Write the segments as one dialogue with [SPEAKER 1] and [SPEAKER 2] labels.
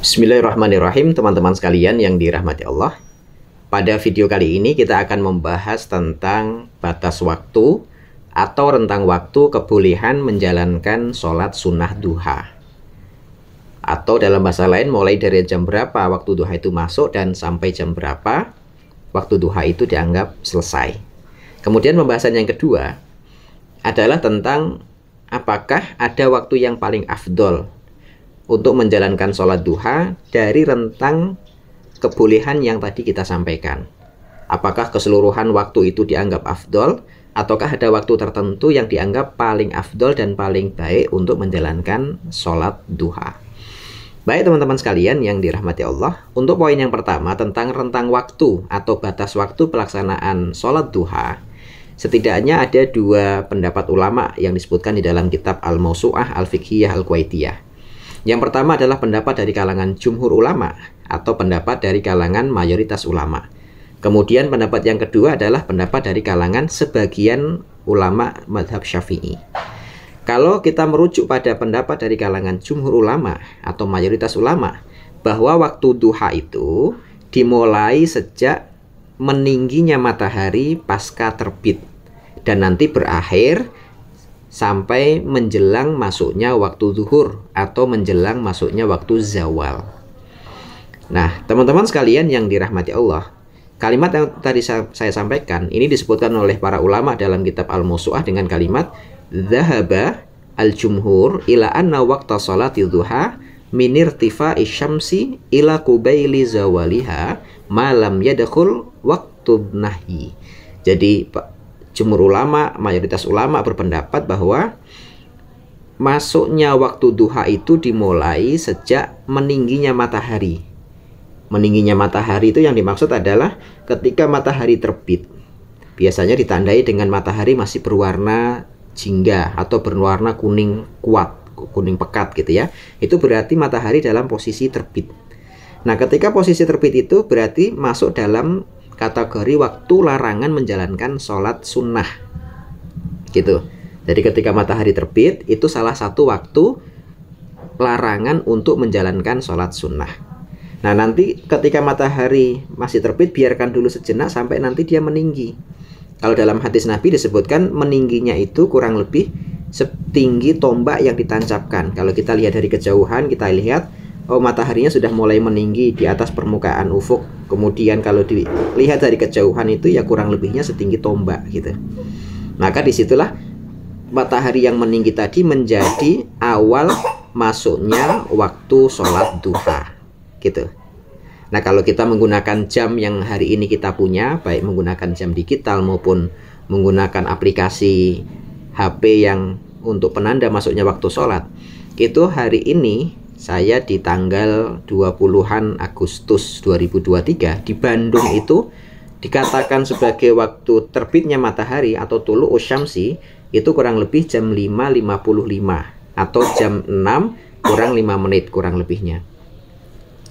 [SPEAKER 1] Bismillahirrahmanirrahim, teman-teman sekalian yang dirahmati Allah. Pada video kali ini kita akan membahas tentang batas waktu atau rentang waktu kebolehan menjalankan sholat sunnah duha. Atau dalam bahasa lain, mulai dari jam berapa waktu duha itu masuk dan sampai jam berapa waktu duha itu dianggap selesai. Kemudian pembahasan yang kedua adalah tentang apakah ada waktu yang paling afdol untuk menjalankan sholat duha dari rentang kebolehan yang tadi kita sampaikan. Apakah keseluruhan waktu itu dianggap afdol, ataukah ada waktu tertentu yang dianggap paling afdol dan paling baik untuk menjalankan sholat duha. Baik teman-teman sekalian yang dirahmati Allah, untuk poin yang pertama tentang rentang waktu atau batas waktu pelaksanaan sholat duha, setidaknya ada dua pendapat ulama yang disebutkan di dalam kitab Al-Mawsu'ah Al-Fiqhiyah Al-Kuwaitiyah. Yang pertama adalah pendapat dari kalangan jumhur ulama atau pendapat dari kalangan mayoritas ulama. Kemudian pendapat yang kedua adalah pendapat dari kalangan sebagian ulama mazhab Syafi'i. Kalau kita merujuk pada pendapat dari kalangan jumhur ulama atau mayoritas ulama, bahwa waktu duha itu dimulai sejak meningginya matahari pasca terbit dan nanti berakhir sampai menjelang masuknya waktu zuhur atau menjelang masuknya waktu zawal. Nah, teman-teman sekalian yang dirahmati Allah, kalimat yang tadi saya sampaikan ini disebutkan oleh para ulama dalam kitab Al-Mawsu'ah dengan kalimat Dhahaba al-jumhur ila anna waqta salati duha min irtifa'i syamsi ila qubaili zawaliha ma lam yadkhul waqtu nahyi. Jadi jumhur ulama, mayoritas ulama berpendapat bahwa masuknya waktu duha itu dimulai sejak meningginya matahari. Meningginya matahari itu yang dimaksud adalah ketika matahari terbit. Biasanya ditandai dengan matahari masih berwarna jingga atau berwarna kuning kuat, kuning pekat gitu ya. Itu berarti matahari dalam posisi terbit. Nah, ketika posisi terbit itu berarti masuk dalam kategori waktu larangan menjalankan sholat sunnah gitu. Jadi ketika matahari terbit itu salah satu waktu larangan untuk menjalankan sholat sunnah. Nah, nanti ketika matahari masih terbit biarkan dulu sejenak sampai nanti dia meninggi. Kalau dalam hadis Nabi disebutkan meningginya itu kurang lebih setinggi tombak yang ditancapkan. Kalau kita lihat dari kejauhan, kita lihat oh, mataharinya sudah mulai meninggi di atas permukaan ufuk. Kemudian kalau dilihat dari kejauhan itu ya kurang lebihnya setinggi tombak gitu. Maka disitulah matahari yang meninggi tadi menjadi awal masuknya waktu sholat duha gitu. Nah, kalau kita menggunakan jam yang hari ini kita punya, baik menggunakan jam digital maupun menggunakan aplikasi HP yang untuk penanda masuknya waktu sholat, itu hari ini saya di tanggal 20-an Agustus 2023 di Bandung itu dikatakan sebagai waktu terbitnya matahari atau tulu usyamsi itu kurang lebih jam 5.55 atau jam 6 kurang 5 menit kurang lebihnya.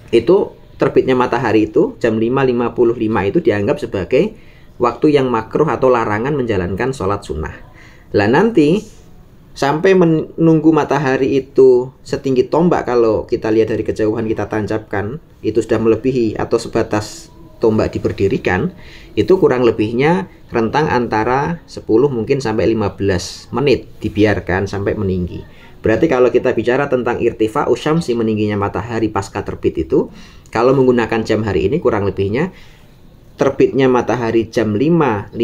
[SPEAKER 1] Itu terbitnya matahari itu jam 5.55 itu dianggap sebagai waktu yang makruh atau larangan menjalankan sholat sunnah. Lah nanti sampai menunggu matahari itu setinggi tombak, kalau kita lihat dari kejauhan kita tancapkan itu sudah melebihi atau sebatas tombak diberdirikan, itu kurang lebihnya rentang antara 10 mungkin sampai 15 menit dibiarkan sampai meninggi. Berarti kalau kita bicara tentang irtifa'u syamsi, meningginya matahari pasca terbit itu, kalau menggunakan jam hari ini kurang lebihnya terbitnya matahari jam 5.55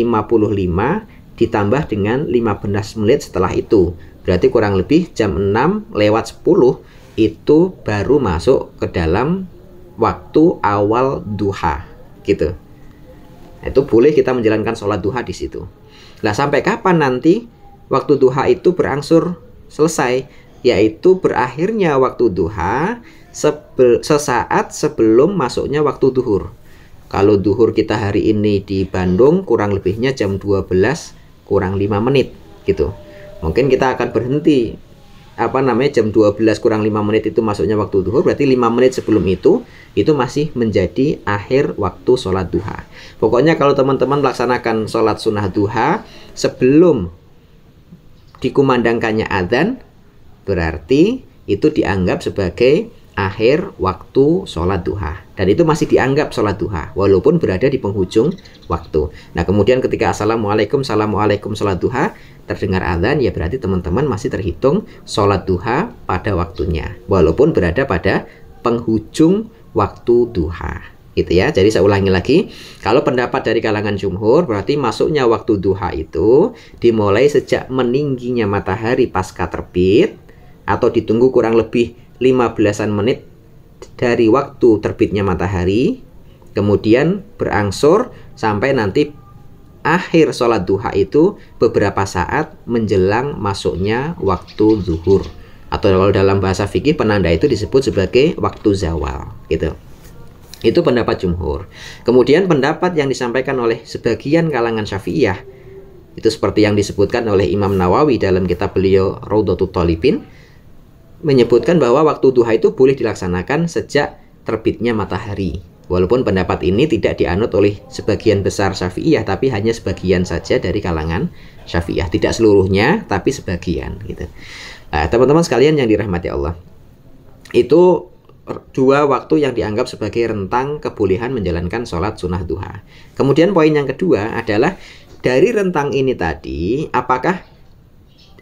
[SPEAKER 1] ditambah dengan 15 menit setelah itu. Berarti kurang lebih jam 6:10 itu baru masuk ke dalam waktu awal duha gitu. Itu boleh kita menjalankan sholat duha di situ. Nah, sampai kapan nanti waktu duha itu berangsur selesai? Yaitu berakhirnya waktu duha sesaat sebelum masuknya waktu duhur. Kalau duhur kita hari ini di Bandung kurang lebihnya jam 12 kurang 5 menit gitu. Mungkin kita akan berhenti jam 12 kurang 5 menit itu masuknya waktu duhur, berarti 5 menit sebelum itu masih menjadi akhir waktu sholat duha. Pokoknya kalau teman-teman melaksanakan sholat sunnah duha sebelum dikumandangkannya adzan, berarti itu dianggap sebagai akhir waktu sholat duha, dan itu masih dianggap sholat duha walaupun berada di penghujung waktu. Nah kemudian ketika assalamualaikum sholat duha terdengar azan, ya berarti teman-teman masih terhitung sholat duha pada waktunya walaupun berada pada penghujung waktu duha, gitu ya. Jadi saya ulangi lagi, kalau pendapat dari kalangan jumhur berarti masuknya waktu duha itu dimulai sejak meningginya matahari pasca terbit atau ditunggu kurang lebih 15-an menit dari waktu terbitnya matahari, kemudian berangsur sampai nanti akhir sholat duha itu beberapa saat menjelang masuknya waktu zuhur, atau kalau dalam bahasa fikih penanda itu disebut sebagai waktu zawal, gitu. Itu pendapat jumhur. Kemudian pendapat yang disampaikan oleh sebagian kalangan Syafi'iyah itu seperti yang disebutkan oleh Imam Nawawi dalam kitab beliau Raudhatul Thalibin, menyebutkan bahwa waktu duha itu boleh dilaksanakan sejak terbitnya matahari. Walaupun pendapat ini tidak dianut oleh sebagian besar Syafi'iyah, tapi hanya sebagian saja dari kalangan Syafi'iyah, tidak seluruhnya tapi sebagian, gitu. Nah, teman-teman sekalian yang dirahmati Allah, itu dua waktu yang dianggap sebagai rentang kebolehan menjalankan sholat sunnah duha. Kemudian poin yang kedua adalah dari rentang ini tadi, apakah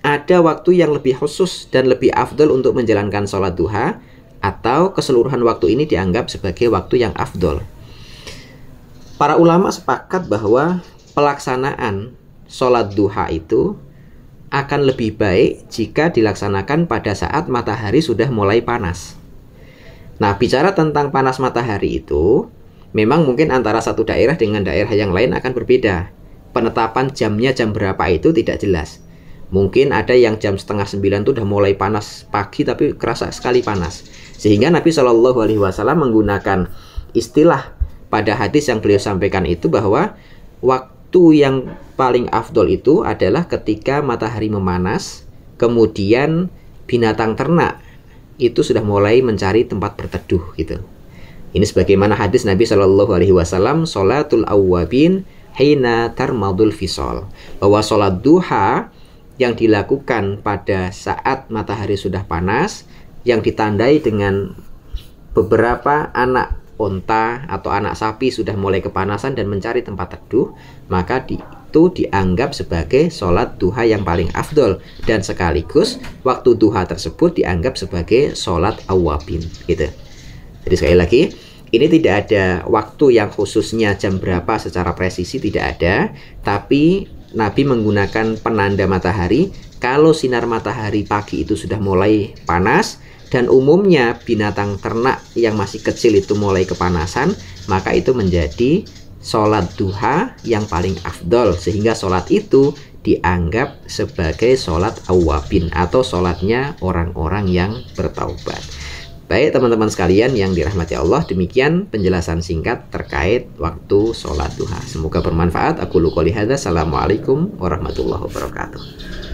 [SPEAKER 1] ada waktu yang lebih khusus dan lebih afdol untuk menjalankan sholat duha, atau keseluruhan waktu ini dianggap sebagai waktu yang afdol? Para ulama sepakat bahwa pelaksanaan sholat duha itu akan lebih baik jika dilaksanakan pada saat matahari sudah mulai panas. Nah, bicara tentang panas matahari itu, memang mungkin antara satu daerah dengan daerah yang lain akan berbeda. Penetapan jamnya jam berapa itu tidak jelas. Mungkin ada yang jam setengah 9 itu udah mulai panas pagi, tapi kerasa sekali panas. Sehingga Nabi Shallallahu Alaihi Wasallam menggunakan istilah pada hadis yang beliau sampaikan itu bahwa waktu yang paling afdol itu adalah ketika matahari memanas, kemudian binatang ternak itu sudah mulai mencari tempat berteduh, gitu. Ini sebagaimana hadis Nabi Shallallahu Alaihi Wasallam, sholatul awwabin hina tarmadul fisol, bahwa sholat duha yang dilakukan pada saat matahari sudah panas, yang ditandai dengan beberapa anak onta atau anak sapi sudah mulai kepanasan dan mencari tempat teduh, maka itu dianggap sebagai sholat duha yang paling afdol, dan sekaligus waktu duha tersebut dianggap sebagai sholat awwabin, gitu. Jadi sekali lagi, ini tidak ada waktu yang khususnya jam berapa secara presisi, tidak ada, tapi Nabi menggunakan penanda matahari. Kalau sinar matahari pagi itu sudah mulai panas, dan umumnya binatang ternak yang masih kecil itu mulai kepanasan, maka itu menjadi sholat duha yang paling afdol, sehingga sholat itu dianggap sebagai sholat awwabin atau sholatnya orang-orang yang bertaubat. Baik teman-teman sekalian yang dirahmati Allah, demikian penjelasan singkat terkait waktu sholat duha. Semoga bermanfaat. Aku qouli hadza. Assalamualaikum warahmatullahi wabarakatuh.